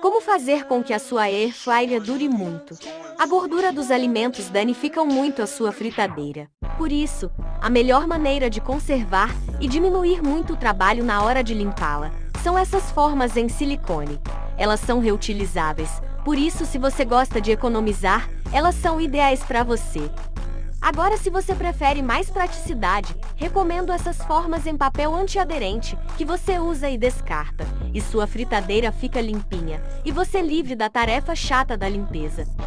Como fazer com que a sua air fryer dure muito? A gordura dos alimentos danificam muito a sua fritadeira. Por isso, a melhor maneira de conservar e diminuir muito o trabalho na hora de limpá-la são essas formas em silicone. Elas são reutilizáveis, por isso se você gosta de economizar, elas são ideais para você. Agora, se você prefere mais praticidade, recomendo essas formas em papel antiaderente, que você usa e descarta, e sua fritadeira fica limpinha, e você livre da tarefa chata da limpeza.